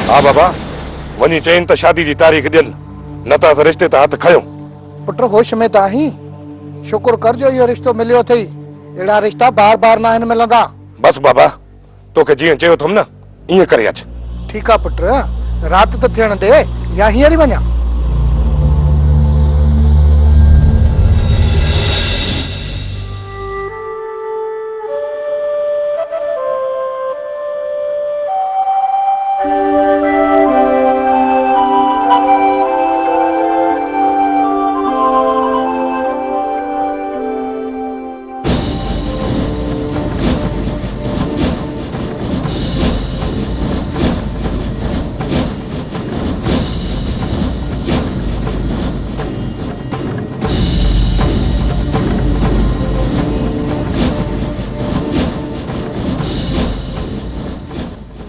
हाँ बाबा, वनी चैन त शादी जी तारीख दियन, न त रिश्ते त हाथ खयो। पुट होश में ता ही, शुक्र कर जो यो रिश्तो मिलियो थई। एड़ा रिश्ता बार-बार ना मिलंदा। बस बाबा, तोखे जिए चयो थम न, इए करे अच। ठीक आ पुट, रात त थियण दे, या हींअर ही वञा?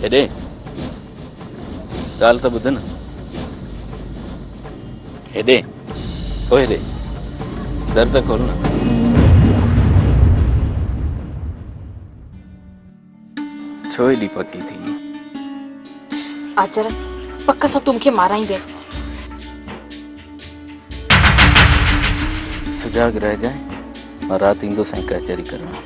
हेॾे ॻाल्हि त ॿुध न। हेॾे ओ हेॾे दर त खोल न। छो एॾी पकी थी? आचर पक्का सब तुमखे माराईंदे। सुजाग रह जाए, मां रात ईंदो साईं कचहरी करण।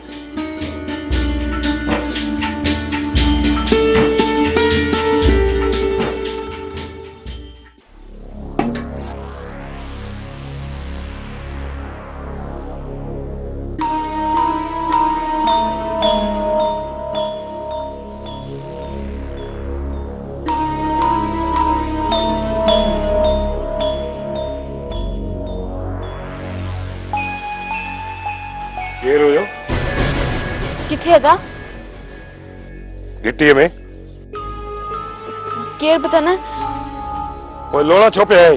किथे अदा? गिट्टी में। केर बता ना? कोई लोड़ा छोपे है।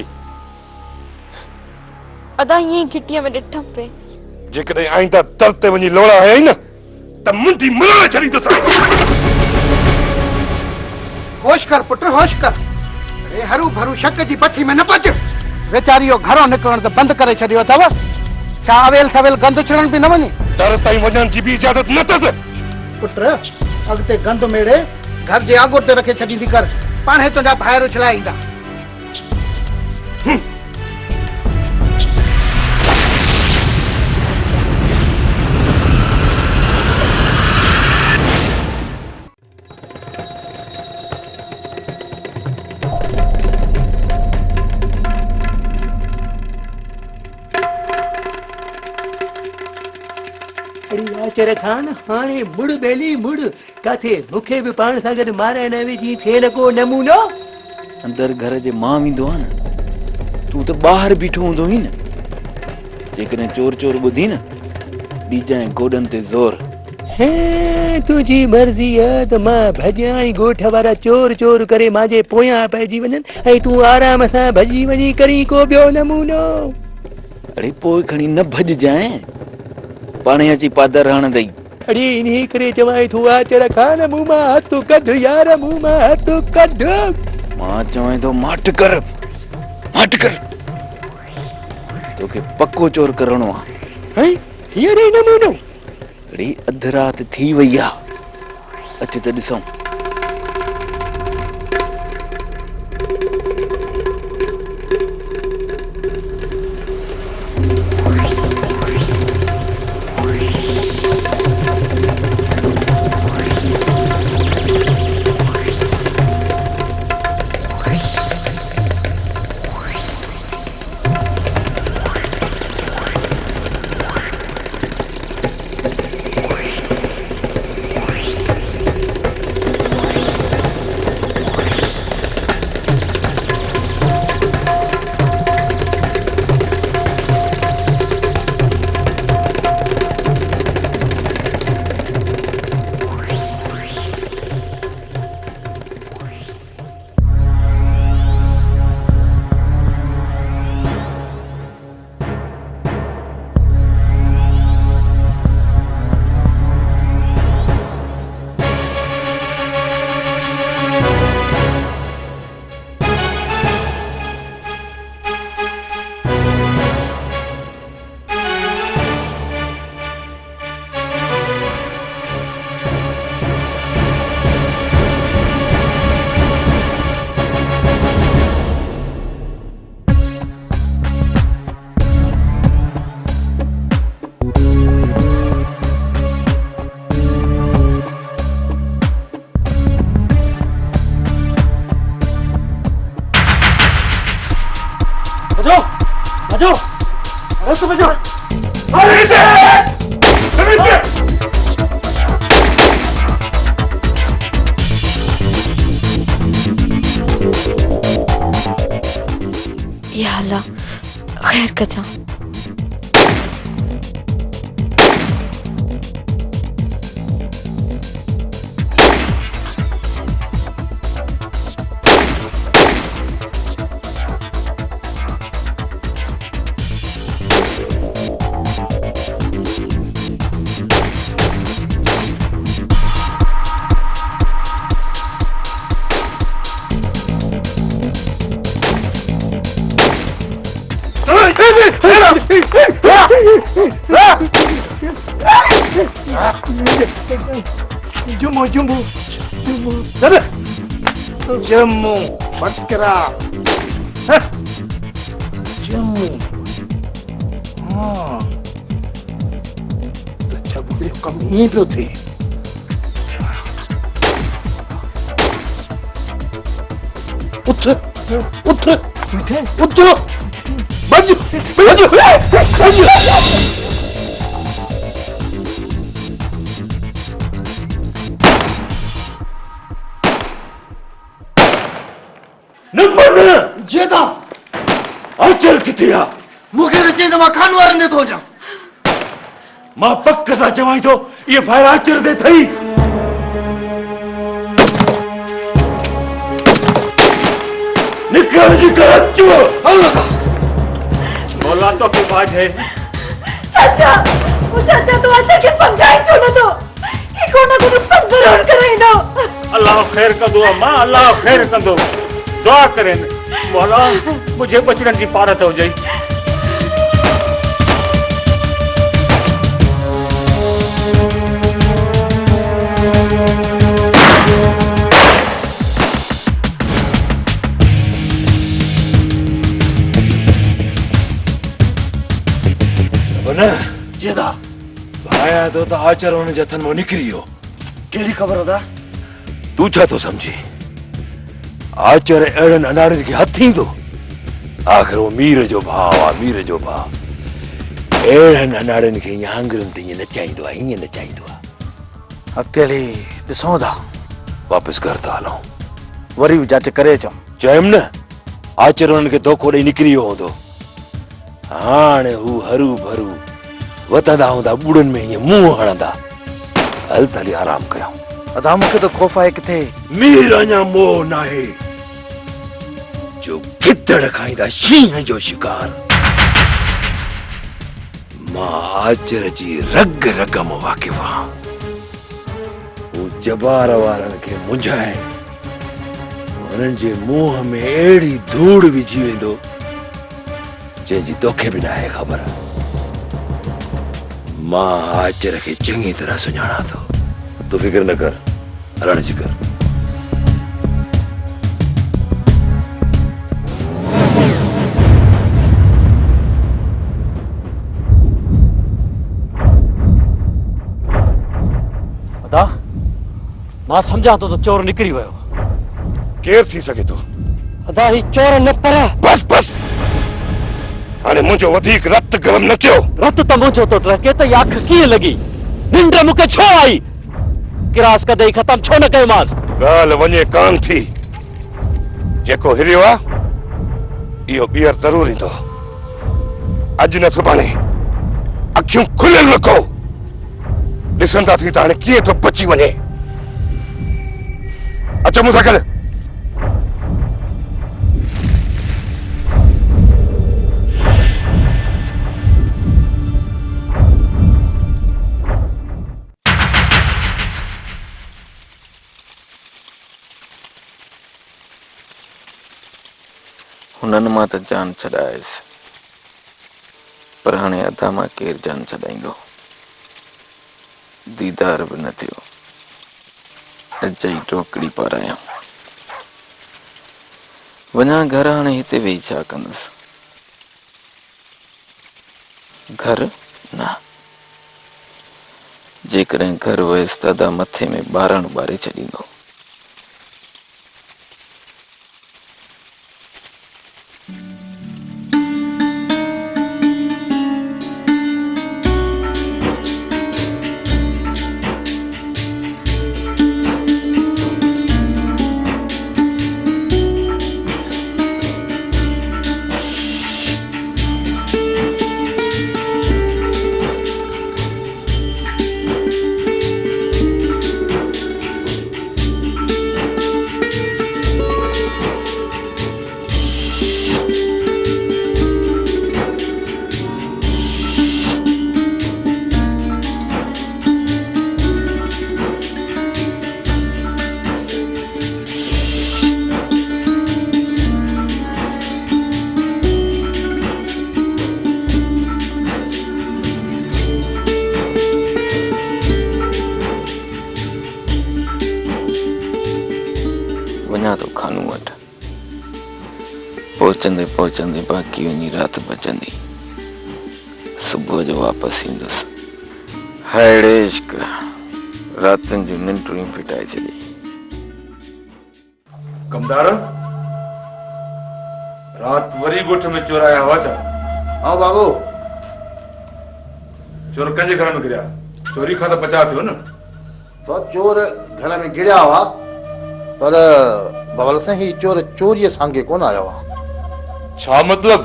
अदा ये गिट्टिया में डिठम पे। जेकॾहिं आईंदा दर ते वञी लोड़ा है न, त मुंडी मुला छड़ी तो सा। होश कर पुट, होश कर। अरे हरू भरू शक जी पथी में न पच। वेचारियो घरों निकरण त बंद करे छडियो अथव। छा अवेल सवेल गंद छड़न भी न वञे? दर ताईं वञण जी भी इजाजत न अथसि। पुट अॻिते गंद मेड़े घर जे आगुर ते रखे छॾींदी कर, पाणे तुंहिंजा ॿाहिरि उछला ईंदा। आचर खान हाणे मुड़ बेली मुड़ काथे मुखे भी पाण सां गॾु मारे न विझी थे न को नमूनो। अंदर घर जे मां वींदो आहे न, तूं त ॿाहिरि बीठो हूंदो ही न। जेकॾहिं चोर चोर ॿुधी न, ॾीजांइ गोॾनि ते ज़ोर। हे तुंहिंजी मर्ज़ी आहे त मां भॼां ऐं ॻोठ वारा चोर चोर करे मांजे पोयां पइजी वञनि ऐं तूं आराम सां भॼी वञी करी को ॿियो नमूनो। अड़े पोइ खणी न भॼजांइ, पाणे अची पादर हणंदई। अड़े इन्ही करे चवां थो आचर खान मुंह मां हथ कढ यार, मुंह मां हथ कढ। मां चवां थो माठ कर, माठ कर। तोखे पक्को चोर करणो आहे। हैं हीअर ई नमूनो? अड़े अधु रात थी वई आहे, अच त ॾिसूं। भजो रस भजो या अल्लाह खैर कचा Jumbo, jumbo, jumbo. Jumbo, बचकरा. Jumbo. हाँ. तो अच्छा बुढ़े कम यहीं पे थे. उठ, उठ, उठ. बज, बज, बज. जेदा आचर किथे आ मूंखे त चई त मां खान वारनि ॾे थो वञां मां पक सां चवां थो ये फायर आचर दे थई निकल जी कर अचो हलो था बोला तो की बात है चाचा वो चाचा तो अच्छा के समझाई छो न तो कि कोना को नुकसान जरूर कराई दो अल्लाह खैर कर दो मां अल्लाह खैर कर दो दुआ करें मौला मुझे बचने की पारत हो जाए जेदा भाया तो आचर हुन जथन मो निकरियो केड़ी खबर होदा तू छा तो समझी आचर एड़न अनारन के हथी दो आखिर वो मीर जो भाव आ मीर जो भाव एड़न अनारन के यांगरन ते नचाईंदो आ इन नचाईंदो आ अकेली ॾिसो था वापस घर था हलो वरी जांच करे अचो चयम न आचर उन के धोखो ॾेई निकरियो होंदो हाणे हू हरू भरू वतंदा हूंदा बुड़न में ये मुंह हणंदा हल तली आराम कयो अदा मूंखे तो खौफ आहे किथे मीर अञा मोह नाहे जो गिदड़ खाईंदा शींह जो शिकार मां आचर जी रग रग में वाकिफ़ आहियां हू जबार वारनि खे मुंझाए हुननि जे मुंह में अहिड़ी धूड़ विझी वेंदो जंहिंजी तोखे बि नाहे ख़बर मां आचर खे चङी तरह सुञाणा थो तूं फिक्र न कर हलण जी कर अदा मां समझा तो चोर निकरी वियो केर थी सके तो अदा ही चोर न पर बस बस हाणे मुंहिंजो वधीक रत गरम न कयो रत त मुंहिंजो तो ट्रके त अख कीअं लॻी निंड मूंखे छो आई किरास कदे खत्म छो न कयोमांसि ॻाल्हि वञे कान थी जेको हिरियो आहे इहो ॿीहर ज़रूर ईंदो अॼु न सुभाणे अखियूं खुलियल रखो ॾिसंदा थी त हाणे कीअं थो बची वञे अचो मूंसां गॾु हुननि मां त जान छॾायसि पर हाणे अदा मां केरु जान छॾाईंदो दीदार बि न थियो अॼु ई टोकड़ी पारायां वञा घर हाणे हिते वेही छा कंदुसि घर न जेकॾहिं घर वयसि त अदा मथे में ॿारण ॿारे छॾींदो वञा थो खानू वटि पहुचंदे पहुचंदे बाक़ी वञी राति बचंदी सुबुह जो वापसि ईंदुसि हायड़े इश्क रातुनि जूं निंडूं फिटाए छॾी कमदार रात वरी गोठ में चोर आया हुआ छा? हाँ बाबू चोर कंहिंजे घर में गिरिया? चोरी खां त बचाव थियो न? तो चोर घर में गिरिया हुआ पर बबल साईं ही चोर चोरीअ सांगे कोन आया हुआ। छा मतलब?